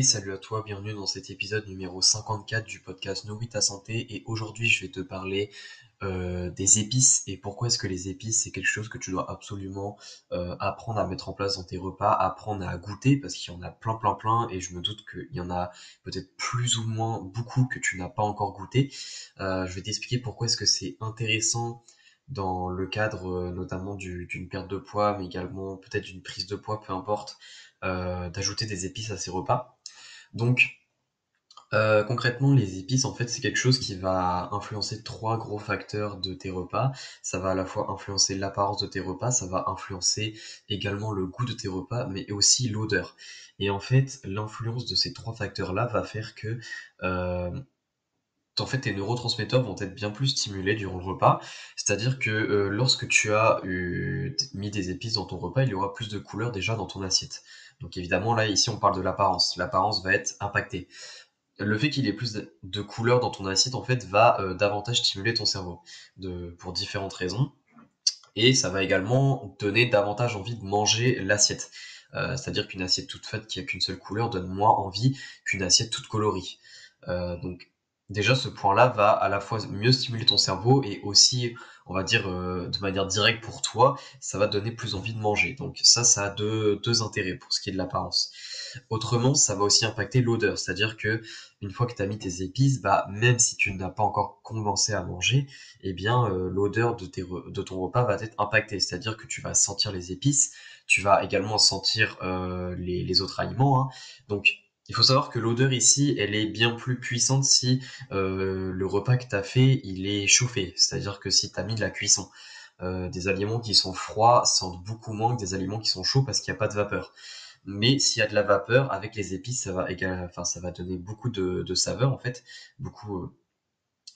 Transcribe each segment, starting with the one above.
Et salut à toi, bienvenue dans cet épisode numéro 54 du podcast Nourris ta santé. Et aujourd'hui, je vais te parler des épices et pourquoi est-ce que les épices, c'est quelque chose que tu dois absolument apprendre à mettre en place dans tes repas, apprendre à goûter parce qu'il y en a plein, plein, plein et je me doute qu'il y en a peut-être plus ou moins beaucoup que tu n'as pas encore goûté. Je vais t'expliquer pourquoi est-ce que c'est intéressant dans le cadre notamment d'une perte de poids, mais également peut-être d'une prise de poids, peu importe, d'ajouter des épices à ses repas. Donc, concrètement, les épices, en fait, c'est quelque chose qui va influencer trois gros facteurs de tes repas. Ça va à la fois influencer l'apparence de tes repas, ça va influencer également le goût de tes repas, mais aussi l'odeur. Et en fait, l'influence de ces trois facteurs-là va faire que, en fait, tes neurotransmetteurs vont être bien plus stimulés durant le repas. C'est-à-dire que lorsque tu as mis des épices dans ton repas, il y aura plus de couleurs déjà dans ton assiette. Donc évidemment, là, ici, on parle de l'apparence. L'apparence va être impactée. Le fait qu'il y ait plus de couleurs dans ton assiette, en fait, va davantage stimuler ton cerveau pour différentes raisons. Et ça va également donner davantage envie de manger l'assiette. C'est-à-dire qu'une assiette toute faite qui a qu'une seule couleur donne moins envie qu'une assiette toute colorie. Donc déjà ce point-là va à la fois mieux stimuler ton cerveau et aussi, on va dire de manière directe pour toi, ça va te donner plus envie de manger. Donc ça a deux intérêts pour ce qui est de l'apparence. Autrement, ça va aussi impacter l'odeur, c'est-à-dire que une fois que tu as mis tes épices, bah même si tu n'as pas encore commencé à manger, eh bien l'odeur de ton repas va être impactée, c'est-à-dire que tu vas sentir les épices, tu vas également sentir les autres aliments, hein. Donc il faut savoir que l'odeur ici, elle est bien plus puissante si le repas que tu as fait, il est chauffé, c'est-à-dire que si tu as mis de la cuisson. Des aliments qui sont froids sentent beaucoup moins que des aliments qui sont chauds parce qu'il n'y a pas de vapeur. Mais s'il y a de la vapeur, avec les épices, ça va donner beaucoup de saveur en fait, beaucoup,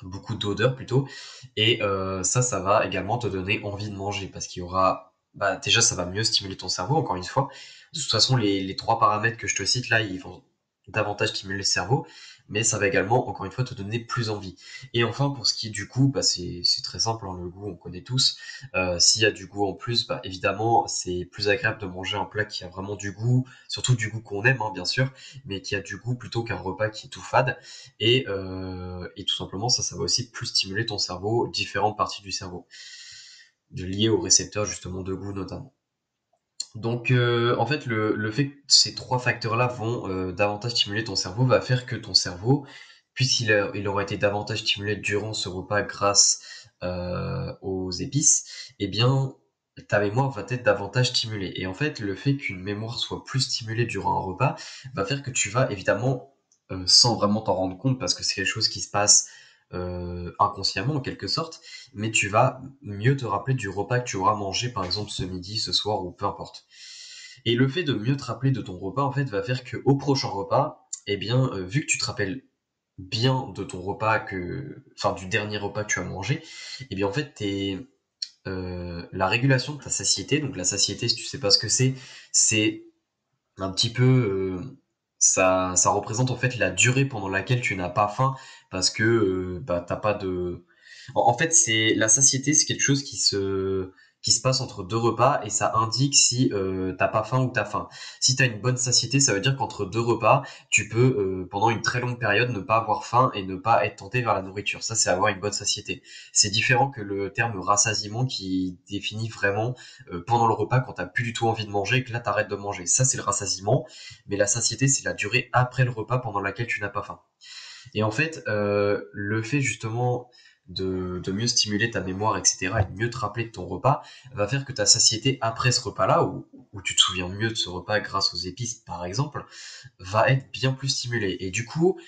beaucoup d'odeur plutôt. Et ça va également te donner envie de manger parce qu'il y aura, bah, déjà ça va mieux stimuler ton cerveau, encore une fois. De toute façon, les trois paramètres que je te cite là, ils vont davantage stimuler le cerveau, mais ça va également, encore une fois, te donner plus envie. Et enfin, pour ce qui est du goût, bah, c'est très simple, hein, le goût, on connaît tous. S'il y a du goût en plus, bah, évidemment, c'est plus agréable de manger un plat qui a vraiment du goût, surtout du goût qu'on aime, hein, bien sûr, mais qui a du goût plutôt qu'un repas qui est tout fade. Et tout simplement, ça va aussi plus stimuler ton cerveau, différentes parties du cerveau, liées aux récepteurs justement de goût notamment. Donc en fait, le fait que ces trois facteurs-là vont davantage stimuler ton cerveau va faire que ton cerveau, il aura été davantage stimulé durant ce repas grâce aux épices, eh bien ta mémoire va être davantage stimulée. Et en fait, le fait qu'une mémoire soit plus stimulée durant un repas va faire que tu vas évidemment, sans vraiment t'en rendre compte, parce que c'est quelque chose qui se passe inconsciemment en quelque sorte, mais tu vas mieux te rappeler du repas que tu auras mangé par exemple ce midi, ce soir ou peu importe. Et le fait de mieux te rappeler de ton repas en fait va faire que au prochain repas, eh bien vu que tu te rappelles bien de ton repas enfin du dernier repas que tu as mangé, eh bien en fait la régulation de ta satiété, donc la satiété si tu sais pas ce que c'est un petit peu ça représente en fait la durée pendant laquelle tu n'as pas faim parce que bah t'as pas de en fait c'est la satiété, c'est quelque chose qui se passe entre deux repas et ça indique si t'as pas faim ou t'as faim. Si t'as une bonne satiété, ça veut dire qu'entre deux repas, tu peux pendant une très longue période ne pas avoir faim et ne pas être tenté vers la nourriture. Ça c'est avoir une bonne satiété. C'est différent que le terme rassasiement qui définit vraiment pendant le repas quand t'as plus du tout envie de manger et que là t'arrêtes de manger. Ça c'est le rassasiement, mais la satiété c'est la durée après le repas pendant laquelle tu n'as pas faim. Et en fait, le fait justement de mieux stimuler ta mémoire, etc., et de mieux te rappeler de ton repas, va faire que ta satiété après ce repas-là, où tu te souviens mieux de ce repas grâce aux épices par exemple, va être bien plus stimulée. Et du coup,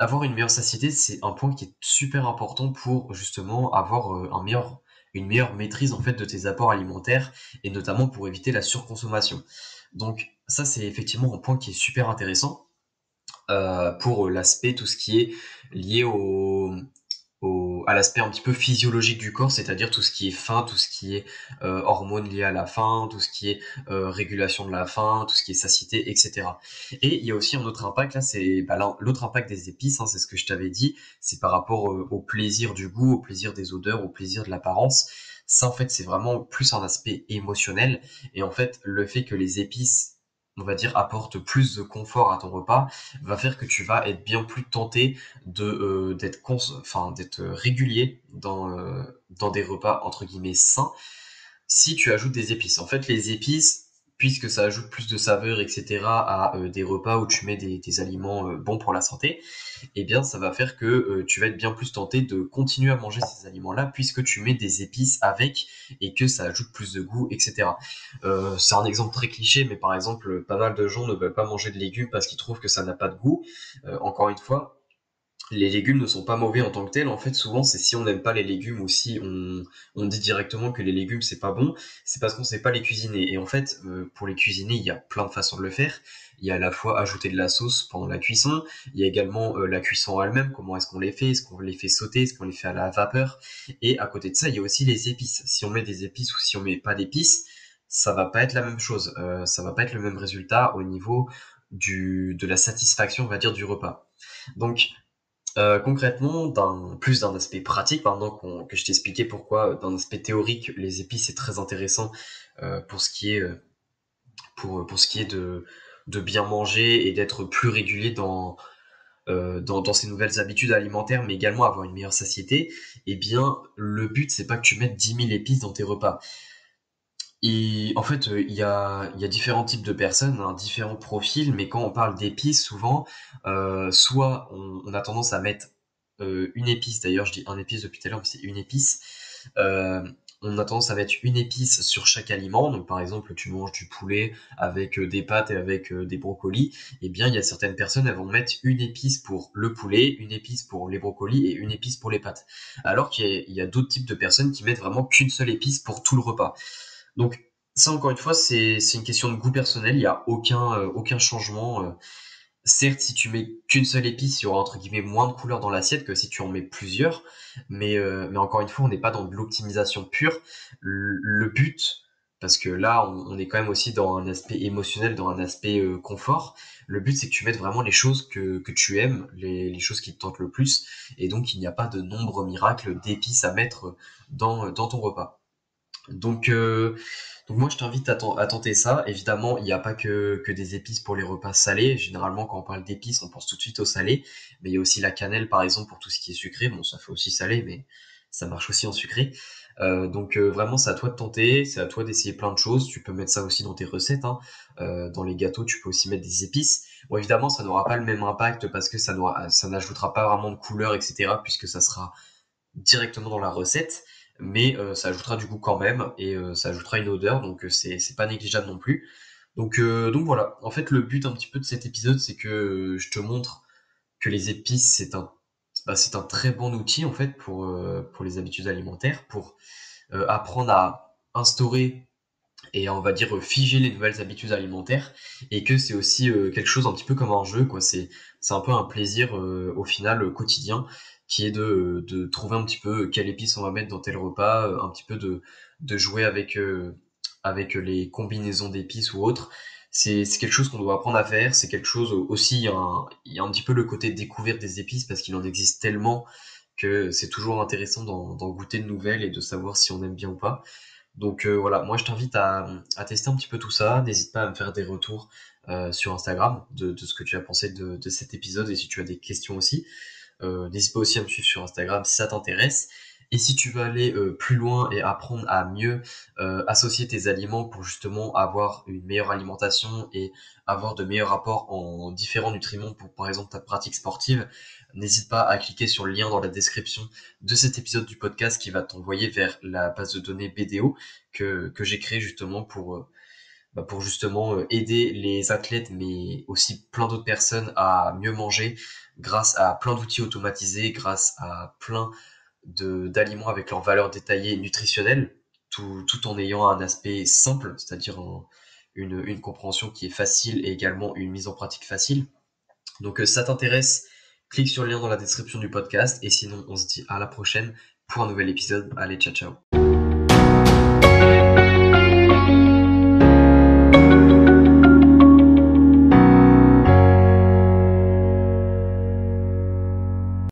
avoir une meilleure satiété, c'est un point qui est super important pour justement avoir une meilleure maîtrise en fait de tes apports alimentaires et notamment pour éviter la surconsommation. Donc ça c'est effectivement un point qui est super intéressant pour l'aspect tout ce qui est lié à l'aspect un petit peu physiologique du corps, c'est-à-dire tout ce qui est faim, tout ce qui est hormones liées à la faim, tout ce qui est régulation de la faim, tout ce qui est satiété, etc. Et il y a aussi un autre impact, là, c'est bah, l'autre impact des épices, hein, c'est ce que je t'avais dit, c'est par rapport au plaisir du goût, au plaisir des odeurs, au plaisir de l'apparence. Ça, en fait, c'est vraiment plus un aspect émotionnel. Et en fait, le fait que les épices on va dire, apporte plus de confort à ton repas, va faire que tu vas être bien plus tenté d'être régulier dans des repas entre guillemets sains si tu ajoutes des épices. En fait, les épices, puisque ça ajoute plus de saveur, etc., à des repas où tu mets des aliments bons pour la santé, eh bien, ça va faire que tu vas être bien plus tenté de continuer à manger ces aliments-là, puisque tu mets des épices avec et que ça ajoute plus de goût, etc. C'est un exemple très cliché, mais par exemple, pas mal de gens ne veulent pas manger de légumes parce qu'ils trouvent que ça n'a pas de goût. Encore une fois, les légumes ne sont pas mauvais en tant que tels. En fait, souvent, c'est si on n'aime pas les légumes ou si on dit directement que les légumes c'est pas bon, c'est parce qu'on sait pas les cuisiner. Et en fait, pour les cuisiner, il y a plein de façons de le faire. Il y a à la fois ajouter de la sauce pendant la cuisson. Il y a également la cuisson elle-même. Comment est-ce qu'on les fait? Est-ce qu'on les fait sauter? Est-ce qu'on les fait à la vapeur? Et à côté de ça, il y a aussi les épices. Si on met des épices ou si on met pas d'épices, ça va pas être la même chose. Ça va pas être le même résultat au niveau de la satisfaction, on va dire, du repas. Donc, concrètement, plus d'un aspect pratique, maintenant que je t'ai expliqué pourquoi, d'un aspect théorique, les épices c'est très intéressant pour ce qui est pour ce qui est de bien manger et d'être plus régulier dans ces nouvelles habitudes alimentaires, mais également avoir une meilleure satiété. Eh bien, le but c'est pas que tu mettes 10 000 épices dans tes repas. Et en fait, il y a différents types de personnes, hein, différents profils, mais quand on parle d'épices, souvent, soit on a tendance à mettre une épice, d'ailleurs je dis un épice depuis tout à l'heure, mais c'est une épice. Euh, on a tendance à mettre une épice sur chaque aliment. Donc par exemple, tu manges du poulet avec des pâtes et avec des brocolis. Eh bien, il y a certaines personnes, elles vont mettre une épice pour le poulet, une épice pour les brocolis et une épice pour les pâtes. Alors qu'il y a d'autres types de personnes qui mettent vraiment qu'une seule épice pour tout le repas. Donc ça encore une fois c'est une question de goût personnel, il y a aucun changement. Certes, si tu mets qu'une seule épice, il y aura entre guillemets moins de couleurs dans l'assiette que si tu en mets plusieurs, mais encore une fois, on n'est pas dans de l'optimisation pure. Le but, parce que là on est quand même aussi dans un aspect émotionnel, dans un aspect confort, le but c'est que tu mettes vraiment les choses que tu aimes, les choses qui te tentent le plus, et donc il n'y a pas de nombre miracle d'épices à mettre dans ton repas. Donc, euh, donc moi je t'invite à tenter ça. Évidemment, il n'y a pas que des épices pour les repas salés. Généralement, quand on parle d'épices, on pense tout de suite au salé. Mais il y a aussi la cannelle, par exemple, pour tout ce qui est sucré. Bon, ça fait aussi salé, mais ça marche aussi en sucré. Vraiment, c'est à toi de tenter, c'est à toi d'essayer plein de choses. Tu peux mettre ça aussi dans tes recettes, hein. Dans les gâteaux, tu peux aussi mettre des épices. Bon, évidemment, ça n'aura pas le même impact parce que ça n'ajoutera pas vraiment de couleur, etc. puisque ça sera directement dans la recette, mais ça ajoutera du goût quand même et ça ajoutera une odeur, donc c'est pas négligeable non plus. Donc voilà, en fait le but un petit peu de cet épisode, c'est que je te montre que les épices c'est un très bon outil en fait pour les habitudes alimentaires, pour apprendre à instaurer et on va dire figer les nouvelles habitudes alimentaires, et que c'est aussi quelque chose un petit peu comme un jeu, quoi. C'est un peu un plaisir au final quotidien, qui est de trouver un petit peu quelle épice on va mettre dans tel repas, un petit peu de jouer avec les combinaisons d'épices ou autres. C'est quelque chose qu'on doit apprendre à faire. C'est quelque chose aussi, il y a un petit peu le côté découverte des épices parce qu'il en existe tellement que c'est toujours intéressant d'en goûter de nouvelles et de savoir si on aime bien ou pas. Donc voilà, moi je t'invite à tester un petit peu tout ça. N'hésite pas à me faire des retours sur Instagram de ce que tu as pensé de cet épisode, et si tu as des questions aussi. N'hésite pas aussi à me suivre sur Instagram si ça t'intéresse. Et si tu veux aller plus loin et apprendre à mieux associer tes aliments pour justement avoir une meilleure alimentation et avoir de meilleurs apports en différents nutriments pour par exemple ta pratique sportive, n'hésite pas à cliquer sur le lien dans la description de cet épisode du podcast qui va t'envoyer vers la base de données BDO que j'ai créée justement pour justement aider les athlètes, mais aussi plein d'autres personnes à mieux manger grâce à plein d'outils automatisés, grâce à plein d'aliments avec leurs valeurs détaillées nutritionnelles, tout en ayant un aspect simple, c'est-à-dire une compréhension qui est facile et également une mise en pratique facile. Donc si ça t'intéresse, clique sur le lien dans la description du podcast, et sinon on se dit à la prochaine pour un nouvel épisode. Allez, ciao ciao.